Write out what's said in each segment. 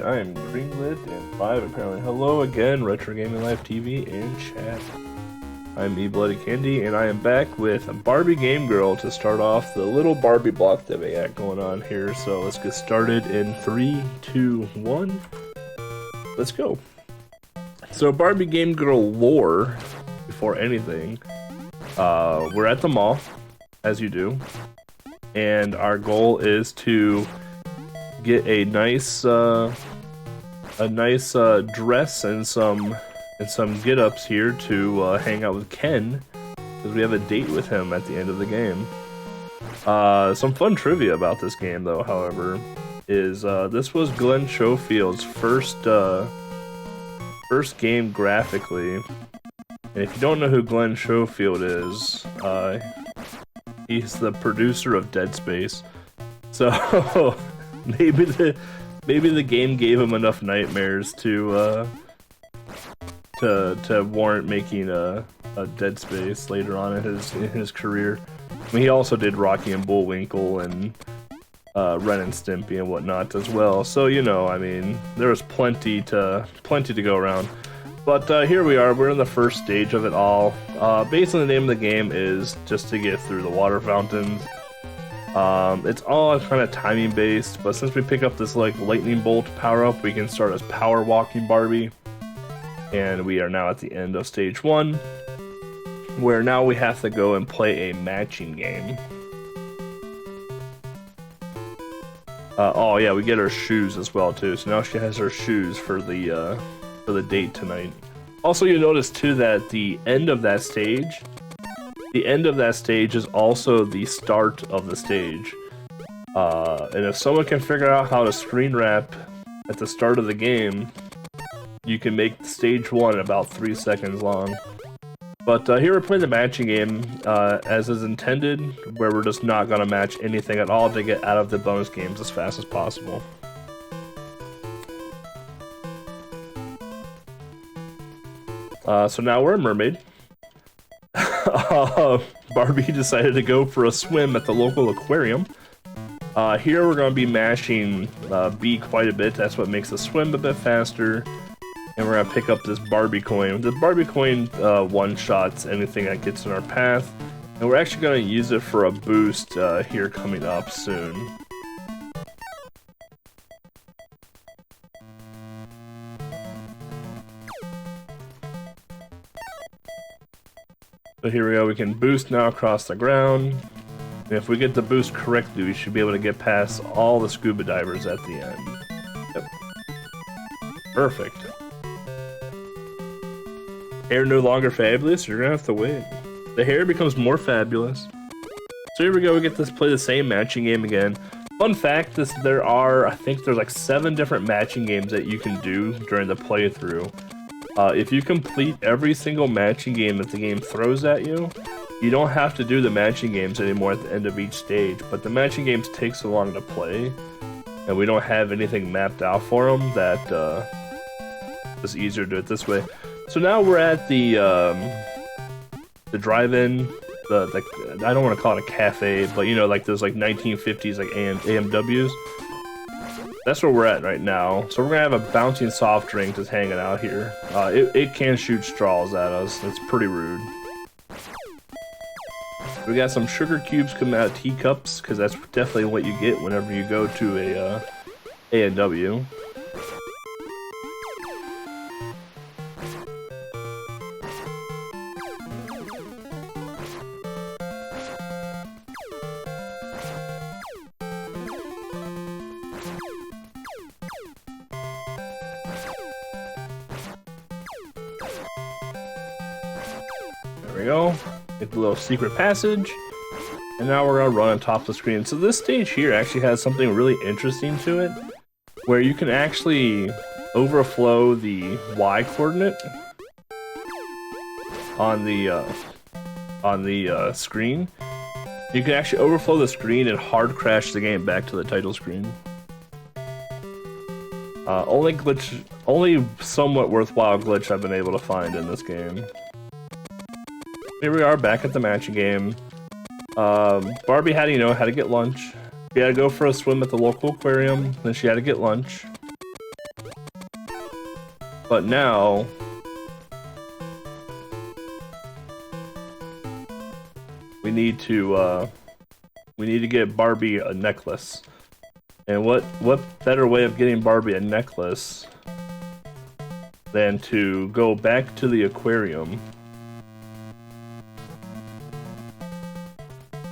I am greenlit and live apparently. Hello again, Retro Gaming Live TV and chat. I'm ebloodycandy and I am back with Barbie Game Girl to start off the little Barbie block that we got going on here. So let's get started in 3, 2, 1. Let's go. So Barbie Game Girl lore, before anything, we're at the mall, as you do, and our goal is to get a nice dress and some get-ups here to hang out with Ken, because we have a date with him at the end of the game. Some fun trivia about this game, though, however, is this was Glenn Schofield's first game graphically. And if you don't know who Glenn Schofield is, he's the producer of Dead Space. So maybe the game gave him enough nightmares to warrant making a Dead Space later on in his career. I mean, he also did Rocky and Bullwinkle and Ren and Stimpy and whatnot as well. So, you know, I mean, there was plenty to go around. But here we are, we're in the first stage of it all. Basically the name of the game is just to get through the water fountains. It's all kind of timing based, but since we pick up this like lightning bolt power up, we can start as power walking Barbie. And we are now at the end of stage 1, where now we have to go and play a matching game. Oh yeah, we get her shoes as well too. So now she has her shoes for the date tonight. Also, you notice too that the end of that stage is also the start of the stage. And if someone can figure out how to screen wrap at the start of the game, you can make stage 1 about 3 seconds long. But here we're playing the matching game as is intended, where we're just not going to match anything at all to get out of the bonus games as fast as possible. So now we're a mermaid. Barbie decided to go for a swim at the local aquarium. Here we're going to be mashing B quite a bit. That's what makes the swim a bit faster. And we're going to pick up this Barbie coin. The Barbie coin one-shots anything that gets in our path. And we're actually going to use it for a boost here coming up soon. So here we go, we can boost now across the ground. And if we get the boost correctly, we should be able to get past all the scuba divers at the end. Yep. Perfect. Hair no longer fabulous, you're gonna have to wait. The hair becomes more fabulous. So here we go, we get to play the same matching game again. Fun fact is I think there's like 7 different matching games that you can do during the playthrough. If you complete every single matching game that the game throws at you, you don't have to do the matching games anymore at the end of each stage, but the matching games take so long to play, and we don't have anything mapped out for them that it's easier to do it this way. So now we're at the drive-in, I don't want to call it a cafe, but you know, like those like 1950s like AMWs. That's where we're at right now. So we're gonna have a bouncing soft drink just hanging out here. It can shoot straws at us. It's pretty rude. We got some sugar cubes coming out of teacups, because that's definitely what you get whenever you go to a A&W. There we go. Get the little secret passage. And now we're gonna run on top of the screen. So this stage here actually has something really interesting to it, where you can actually overflow the Y coordinate on the screen. You can actually overflow the screen and hard crash the game back to the title screen. Only somewhat worthwhile glitch I've been able to find in this game. Here we are back at the matching game. Barbie had to know how to get lunch. She had to go for a swim at the local aquarium, then she had to get lunch. But now we need to get Barbie a necklace. And what better way of getting Barbie a necklace than to go back to the aquarium.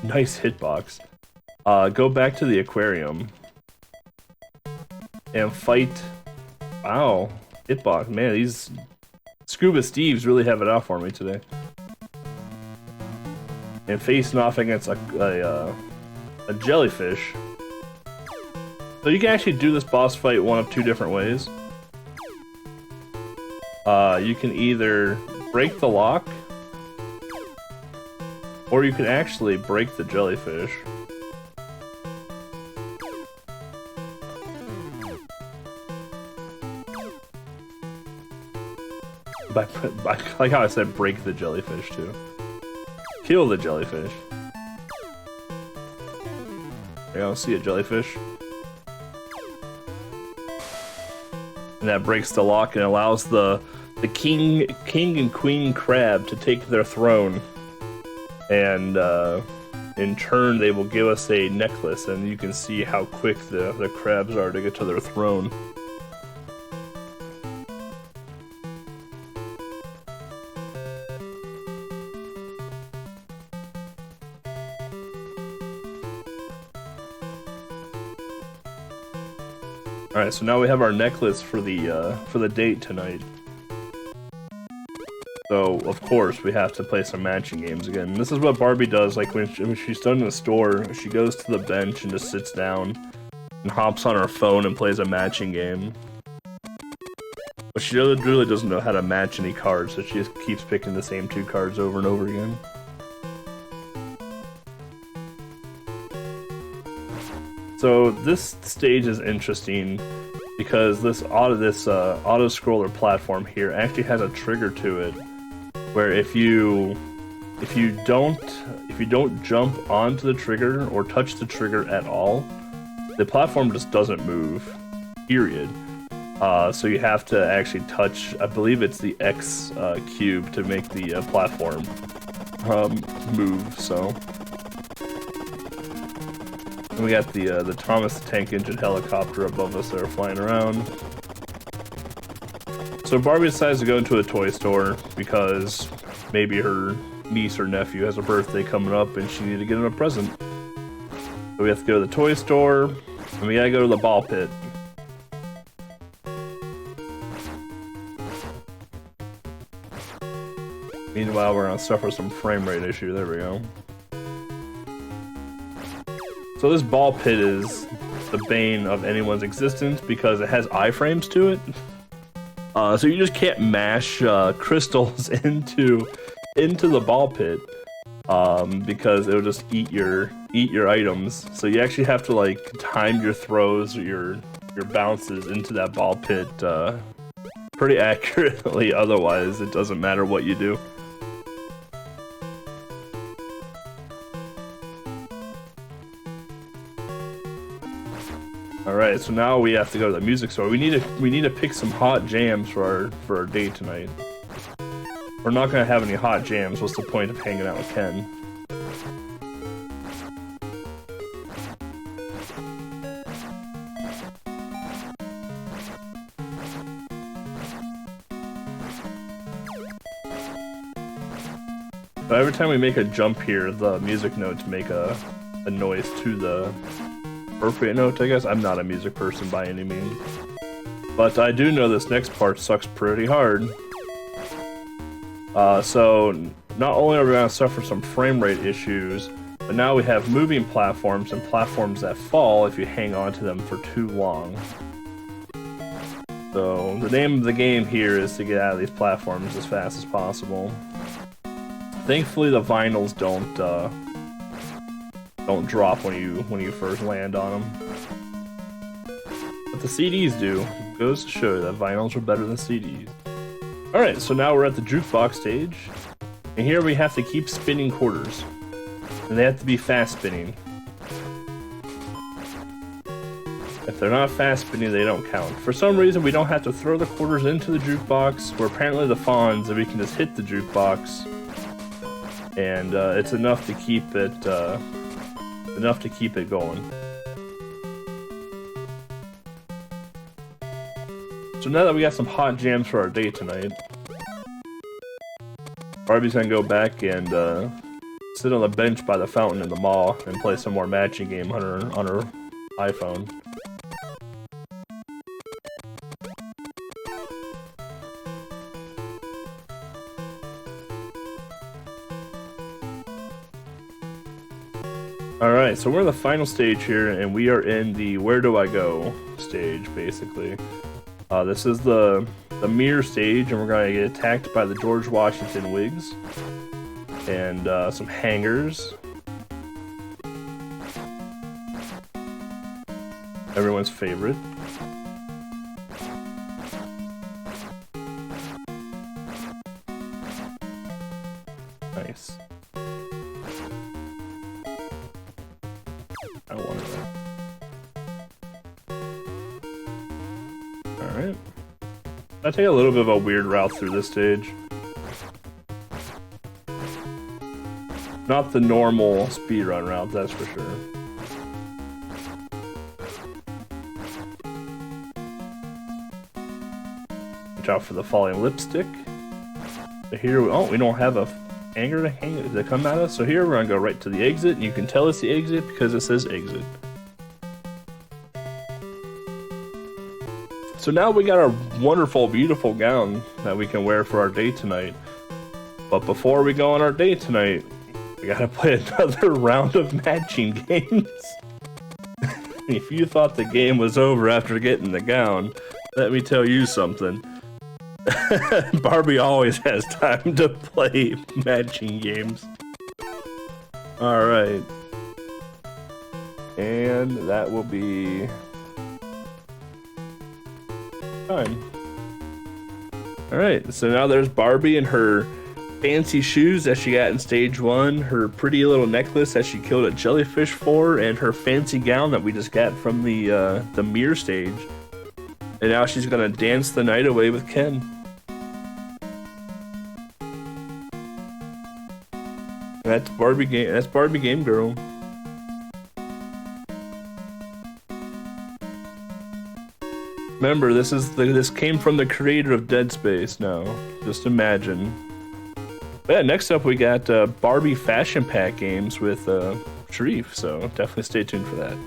Nice hitbox. Go back to the aquarium and fight. Wow, hitbox. Man, these Scuba Steves really have it out for me today. And facing off against a jellyfish. So you can actually do this boss fight one of two different ways. You can either break the lock, or you can actually break the jellyfish. I like how I said break the jellyfish too. Kill the jellyfish. I don't see a jellyfish. And that breaks the lock and allows the king and queen crab to take their throne. And in turn, they will give us a necklace, and you can see how quick the crabs are to get to their throne. Alright, so now we have our necklace for the date tonight. So, of course, we have to play some matching games again. This is what Barbie does, like when she's done in the store, she goes to the bench and just sits down and hops on her phone and plays a matching game. But she really doesn't know how to match any cards, so she just keeps picking the same two cards over and over again. So this stage is interesting because this auto-scroller platform here actually has a trigger to it, where if you don't jump onto the trigger or touch the trigger at all, the platform just doesn't move. Period. So you have to actually touch, I believe it's the X cube to make the platform move. So. And we got the Thomas the Tank Engine helicopter above us that are flying around. So Barbie decides to go into a toy store because maybe her niece or nephew has a birthday coming up and she needed to get him a present. So we have to go to the toy store, and we gotta go to the ball pit. Meanwhile, we're gonna suffer some frame rate issue. There we go. So this ball pit is the bane of anyone's existence because it has iframes to it. So you just can't mash crystals into the ball pit because it'll just eat your items. So you actually have to like time your throws, your bounces into that ball pit pretty accurately. Otherwise, it doesn't matter what you do. Alright, so now we have to go to the music store. We need to pick some hot jams for our date tonight. We're not gonna have any hot jams. What's the point of hanging out with Ken? So every time we make a jump here, the music notes make a noise to the appropriate note, I guess. I'm not a music person by any means. But I do know this next part sucks pretty hard. So not only are we going to suffer some frame rate issues, but now we have moving platforms and platforms that fall if you hang on to them for too long. So the name of the game here is to get out of these platforms as fast as possible. Thankfully the vinyls don't drop when you first land on them. But the CDs do. It goes to show that vinyls are better than CDs. Alright, so now we're at the jukebox stage. And here we have to keep spinning quarters. And they have to be fast spinning. If they're not fast spinning, they don't count. For some reason, we don't have to throw the quarters into the jukebox. We're apparently the fawns, and we can just hit the jukebox, and it's enough to keep it going. So now that we got some hot jams for our day tonight, Barbie's gonna go back and sit on the bench by the fountain in the mall and play some more matching game on her iPhone. Alright, so we're in the final stage here, and we are in the where do I go stage, basically. This is the mirror stage, and we're going to get attacked by the George Washington wigs. And some hangers. Everyone's favorite. Nice. I wanted that. Alright. I take a little bit of a weird route through this stage. Not the normal speedrun route, that's for sure. Watch out for the falling lipstick. So here, we don't have a hanger to come at us. So here we're gonna go right to the exit. You can tell it's the exit because it says exit. So now we got our wonderful, beautiful gown that we can wear for our date tonight. But before we go on our date tonight, we gotta play another round of matching games. If you thought the game was over after getting the gown, let me tell you something. Barbie always has time to play matching games. Alright. And that will be time. Alright, so now there's Barbie and her fancy shoes that she got in stage 1, her pretty little necklace that she killed a jellyfish for, and her fancy gown that we just got from the mirror stage. And now she's gonna dance the night away with Ken. That's Barbie Game Girl. Remember, this came from the creator of Dead Space. Now, just imagine. But yeah, next up we got Barbie Fashion Pack games with Sharif. So definitely stay tuned for that.